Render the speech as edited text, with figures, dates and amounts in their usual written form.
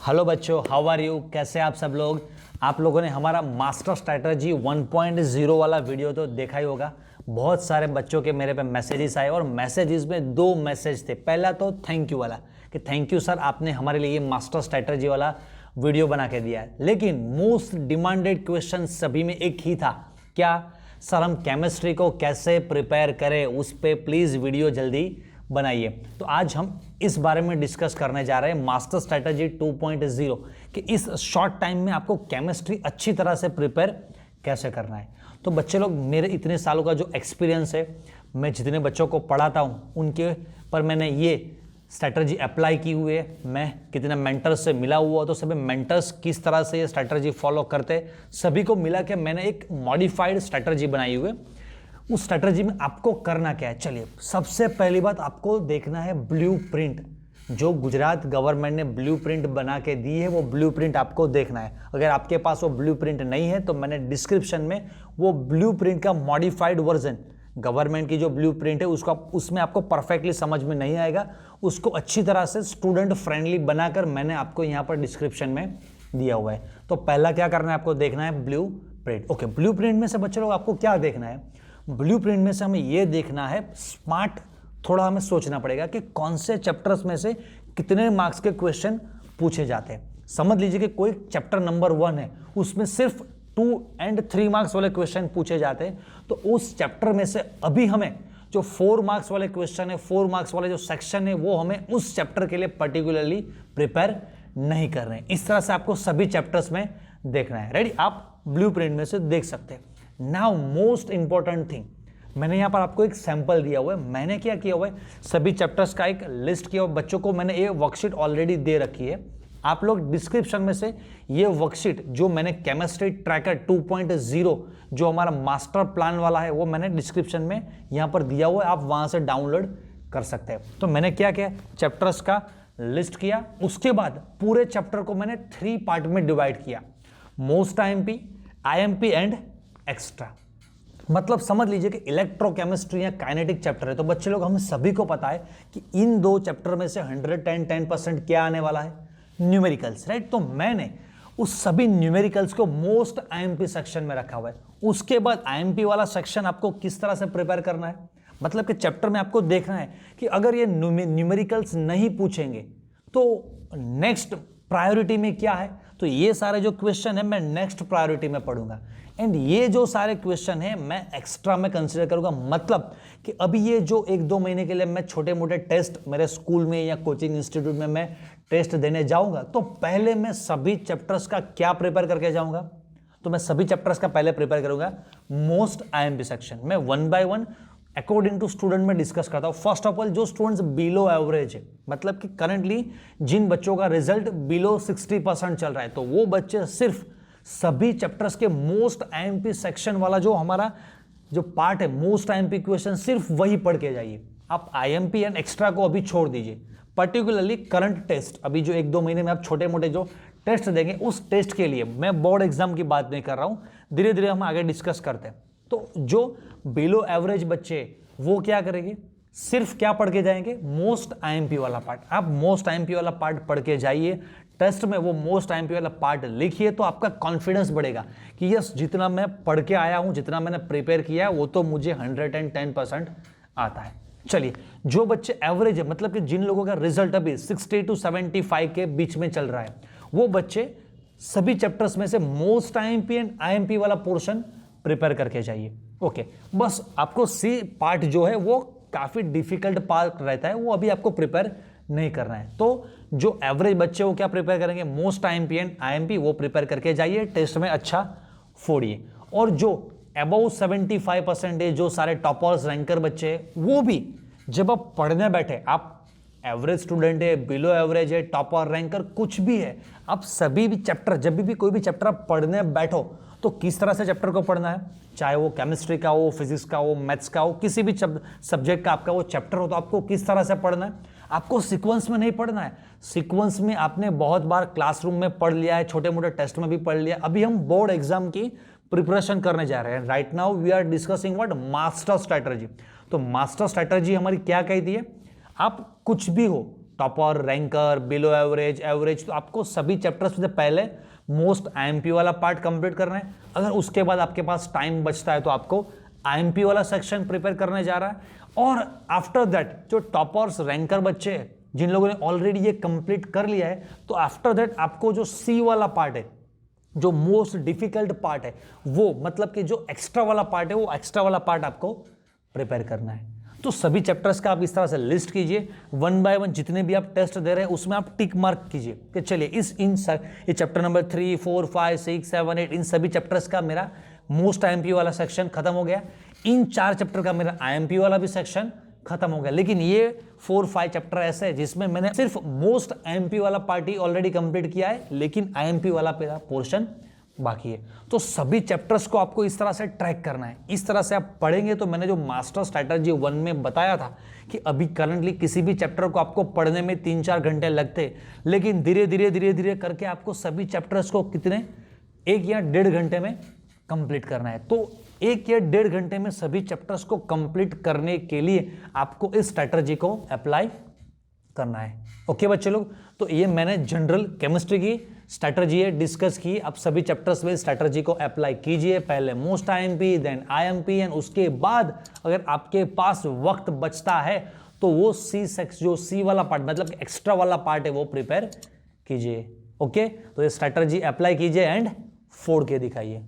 Hello बच्चों, how are you? कैसे आप सब लोग? आप लोगों ने हमारा मास्टर स्ट्रैटेजी 1.0 वाला वीडियो तो देखा ही होगा। बहुत सारे बच्चों के मेरे पे मैसेजेस आए और मैसेजेस में दो मैसेज थे। पहला तो थैंक यू वाला कि थैंक यू सर, आपने हमारे लिए मास्टर स्ट्रैटेजी वाला वीडियो बना के दिया है। लेकिन मोस्ट डिमांडेड क्वेश्चन सभी में एक ही था, क्या सर हम केमिस्ट्री को कैसे प्रिपेयर करें, उस पर प्लीज़ वीडियो जल्दी बनाइए। तो आज हम इस बारे में डिस्कस करने जा रहे हैं मास्टर स्ट्रैटेजी 2.0 कि इस शॉर्ट टाइम में आपको केमिस्ट्री अच्छी तरह से प्रिपेयर कैसे करना है। तो बच्चे लोग, मेरे इतने सालों का जो एक्सपीरियंस है, मैं जितने बच्चों को पढ़ाता हूँ उनके पर मैंने ये स्ट्रैटेजी अप्लाई की हुई है। मैं कितने मेंटर्स से मिला हुआ, तो सभी मेंटर्स किस तरह से ये स्ट्रैटेजी फॉलो करते, सभी को मिला के मैंने एक मॉडिफाइड स्ट्रैटेजी बनाई हुई है। उस स्ट्रैटेजी में आपको करना क्या है, चलिए सबसे पहली बात आपको देखना है ब्लूप्रिंट। जो गुजरात गवर्नमेंट ने ब्लूप्रिंट बना के दी है, वो ब्लूप्रिंट आपको देखना है। अगर आपके पास वो ब्लूप्रिंट नहीं है तो मैंने डिस्क्रिप्शन में वो ब्लूप्रिंट का मॉडिफाइड वर्जन, गवर्नमेंट की जो ब्लूप्रिंट है उसका, उसमें आपको परफेक्टली समझ में नहीं आएगा, उसको अच्छी तरह से स्टूडेंट फ्रेंडली बनाकर मैंने आपको यहाँ पर डिस्क्रिप्शन में दिया हुआ है। तो पहला क्या करना है, आपको देखना है ब्लूप्रिंट। ओके, ब्लूप्रिंट में से बच्चे लोग आपको क्या देखना है? ब्लूप्रिंट में से हमें यह देखना है, स्मार्ट थोड़ा हमें सोचना पड़ेगा कि कौन से चैप्टर्स में से कितने मार्क्स के क्वेश्चन पूछे जाते हैं। समझ लीजिए कि कोई चैप्टर नंबर 1 है, उसमें सिर्फ 2 और 3 मार्क्स वाले क्वेश्चन पूछे जाते हैं, तो उस चैप्टर में से अभी हमें जो 4 मार्क्स वाले क्वेश्चन है, 4 मार्क्स वाले जो सेक्शन है, वो हमें उस चैप्टर के लिए पर्टिकुलरली प्रिपेयर नहीं कर रहे हैं। इस तरह से आपको सभी चैप्टर्स में देखना है। रेडी? आप ब्लूप्रिंट में से देख सकते हैं। नाउ मोस्ट इंपॉर्टेंट थिंग, मैंने यहाँ पर आपको एक सैंपल दिया हुआ है। मैंने क्या किया हुआ है, सभी चैप्टर्स का एक लिस्ट किया हुआ। बच्चों को मैंने ये वर्कशीट ऑलरेडी दे रखी है। आप लोग डिस्क्रिप्शन में से ये वर्कशीट जो मैंने केमिस्ट्री ट्रैकर 2.0 जो हमारा मास्टर प्लान वाला है, वो मैंने डिस्क्रिप्शन में यहाँ पर दिया हुआ है, आप वहाँ से डाउनलोड कर सकते हैं। तो मैंने क्या किया, चैप्टर्स का लिस्ट किया, उसके बाद पूरे चैप्टर को मैंने 3 पार्ट में डिवाइड किया, मोस्ट आईएमपी एंड एक्स्ट्रा। मतलब समझ लीजिए कि इलेक्ट्रोकेमिस्ट्री या काइनेटिक चैप्टर है, तो बच्चे लोग, हमें सभी को पता है कि इन 2 चैप्टर में से 110% क्या आने वाला है, न्यूमेरिकल्स, राइट? तो मैंने उस सभी न्यूमेरिकल्स को मोस्ट आईएमपी सेक्शन में रखा हुआ है। उसके बाद आईएमपी वाला सेक्शन आपको किस तरह से प्रिपेयर करना है, मतलब कि चैप्टर में आपको देखना है कि अगर ये न्यूमेरिकल्स नहीं पूछेंगे तो नेक्स्ट प्रायोरिटी में क्या है। तो ये सारे जो क्वेश्चन है मैं नेक्स्ट प्रायोरिटी में पढ़ूंगा, एंड ये जो सारे क्वेश्चन है मैं एक्स्ट्रा में कंसीडर करूंगा। मतलब कि अभी ये जो 1-2 महीने के लिए मैं छोटे मोटे टेस्ट मेरे स्कूल में या कोचिंग इंस्टीट्यूट में मैं टेस्ट देने जाऊंगा, तो पहले मैं सभी चैप्टर्स का क्या प्रिपेयर करके जाऊंगा, तो मैं सभी चैप्टर्स का पहले प्रिपेयर करूंगा मोस्ट आईएमपी सेक्शन में। 1 by 1 अकॉर्डिंग टू स्टूडेंट में डिस्कस करता हूं। फर्स्ट ऑफ ऑल, जो स्टूडेंट्स बिलो एवरेज है, मतलब कि करंटली जिन बच्चों का रिजल्ट बिलो 60% चल रहा है, तो वो बच्चे सिर्फ सभी चैप्टर्स के मोस्ट आईएमपी सेक्शन वाला जो हमारा जो पार्ट है, मोस्ट आईएमपी क्वेश्चन, सिर्फ वही पढ़ के जाइए। आप आईएमपी एंड एक्स्ट्रा को अभी छोड़ दीजिए। पर्टिकुलरली करंट टेस्ट, अभी जो 1-2 महीने में आप छोटे मोटे जो टेस्ट देंगे, उस टेस्ट के लिए मैं बोर्ड एग्जाम की बात नहीं कर रहा हूं, धीरे धीरे हम आगे डिस्कस करते हैं। तो जो बिलो एवरेज बच्चे, वो क्या करेंगे, सिर्फ क्या पढ़ के जाएंगे, मोस्ट आईएमपी वाला पार्ट। आप मोस्ट आईएमपी वाला पार्ट पढ़ के जाइए, टेस्ट में वो मोस्ट आईएमपी वाला पार्ट लिखिए, तो आपका कॉन्फिडेंस बढ़ेगा कि यस, जितना मैं पढ़ के आया हूं, जितना मैंने प्रिपेयर किया है, वो तो मुझे 110% आता है। चलिए, जो बच्चे एवरेज है, मतलब कि जिन लोगों का रिजल्ट अभी 60 to 75 के बीच में चल रहा है, वो बच्चे सभी चैप्टर्स में से मोस्ट आईएमपी एंड आईएमपी वाला पोर्शन प्रिपेयर करके जाइए। ओके, बस आपको सी पार्ट जो है वो काफी डिफिकल्ट पार्ट रहता है, वो अभी आपको प्रिपेयर नहीं करना है। तो जो एवरेज बच्चे वो क्या प्रिपेयर करेंगे, मोस्ट आईएमपी एंड आईएमपी वो प्रिपेयर करके जाइए, टेस्ट में अच्छा फोड़िए। और जो अबव 75% जो सारे टॉपर्स रैंकर बच्चे हैं, वो भी जब आप पढ़ने बैठे, आप एवरेज स्टूडेंट है, बिलो एवरेज है, टॉपर रैंकर कुछ भी है, आप सभी भी चैप्टर, जब भी कोई भी चैप्टर आप पढ़ने बैठो, तो किस तरह से चैप्टर को पढ़ना है, चाहे वो केमिस्ट्री का हो, फिजिक्स का हो, मैथ्स का हो, किसी भी सब्जेक्ट का आपका वो चैप्टर हो, तो आपको किस तरह से पढ़ना है। आपको सीक्वेंस में नहीं पढ़ना है। सीक्वेंस में आपने बहुत बार क्लासरूम में पढ़ लिया है, छोटे मोटे टेस्ट में भी पढ़ लिया। अभी हम बोर्ड एग्जाम की प्रिपरेशन करने जा रहे हैं। Right now we are discussing what, master strategy. तो मास्टर स्ट्रैटेजी हमारी क्या कहती है, आप कुछ भी हो, topper, ranker, below average, average, तो आपको सभी चैप्टर्स से पहले मोस्ट आईएमपी वाला पार्ट कंप्लीट करना है। अगर उसके बाद आपके पास टाइम बचता है तो आपको आईएमपी वाला सेक्शन प्रिपेयर करने जा रहा है। और आफ्टर दैट जो टॉपर्स, रैंकर बच्चे हैं जिन लोगों ने ऑलरेडी ये कंप्लीट कर लिया है, तो आफ्टर दैट आपको जो सी वाला पार्ट है, जो मोस्ट डिफिकल्ट पार्ट है, वो मतलब कि जो एक्स्ट्रा वाला पार्ट है, वो एक्स्ट्रा वाला पार्ट आपको प्रिपेयर करना है। तो सभी चैप्टर्स का आप इस तरह से लिस्ट कीजिए, 1 बाय 1 जितने भी आप टेस्ट दे रहे हैं उसमें आप टिक मार्क कीजिए कि चलिए ये चैप्टर नंबर 3, 4, 5, 6, 7, 8 इन सभी चैप्टर्स का मेरा मोस्ट आईएमपी वाला सेक्शन खत्म हो गया, इन 4 चैप्टर का मेरा आईएमपी वाला भी सेक्शन खत्म हो गया। लेकिन ये 4-5 चैप्टर ऐसे है जिसमें मैंने सिर्फ मोस्ट आईएमपी वाला पार्ट ही ऑलरेडी कंप्लीट किया है, लेकिन आईएमपी वाला मेरा पोर्शन बाकी है। तो सभी चैप्टर्स को आपको इस तरह से ट्रैक करना है। इस तरह से आप पढ़ेंगे तो मैंने जो मास्टर स्ट्रैटेजी 1 में बताया था कि अभी करंटली किसी भी चैप्टर को आपको पढ़ने में 3-4 घंटे लगते, लेकिन धीरे धीरे करके आपको सभी चैप्टर्स को कितने 1 या 1.5 घंटे में कंप्लीट करना है। तो 1 या 1.5 घंटे में सभी चैप्टर्स को कंप्लीट करने के लिए आपको इस स्ट्रैटेजी को अप्लाई करना है। ओके बच्चे लोग, तो ये मैंने जनरल केमिस्ट्री की स्ट्रैटेजी है डिस्कस की। आप सभी चैप्टर्स में स्ट्रैटेजी को अप्लाई कीजिए, पहले most IMP, then IMP, and उसके बाद अगर आपके पास वक्त बचता है तो वो जो सी वाला पार्ट मतलब एक्स्ट्रा वाला पार्ट है वो प्रिपेयर कीजिए। ओके, तो ये स्ट्रैटेजी अप्लाई कीजिए एंड फोड़ के दिखाइए।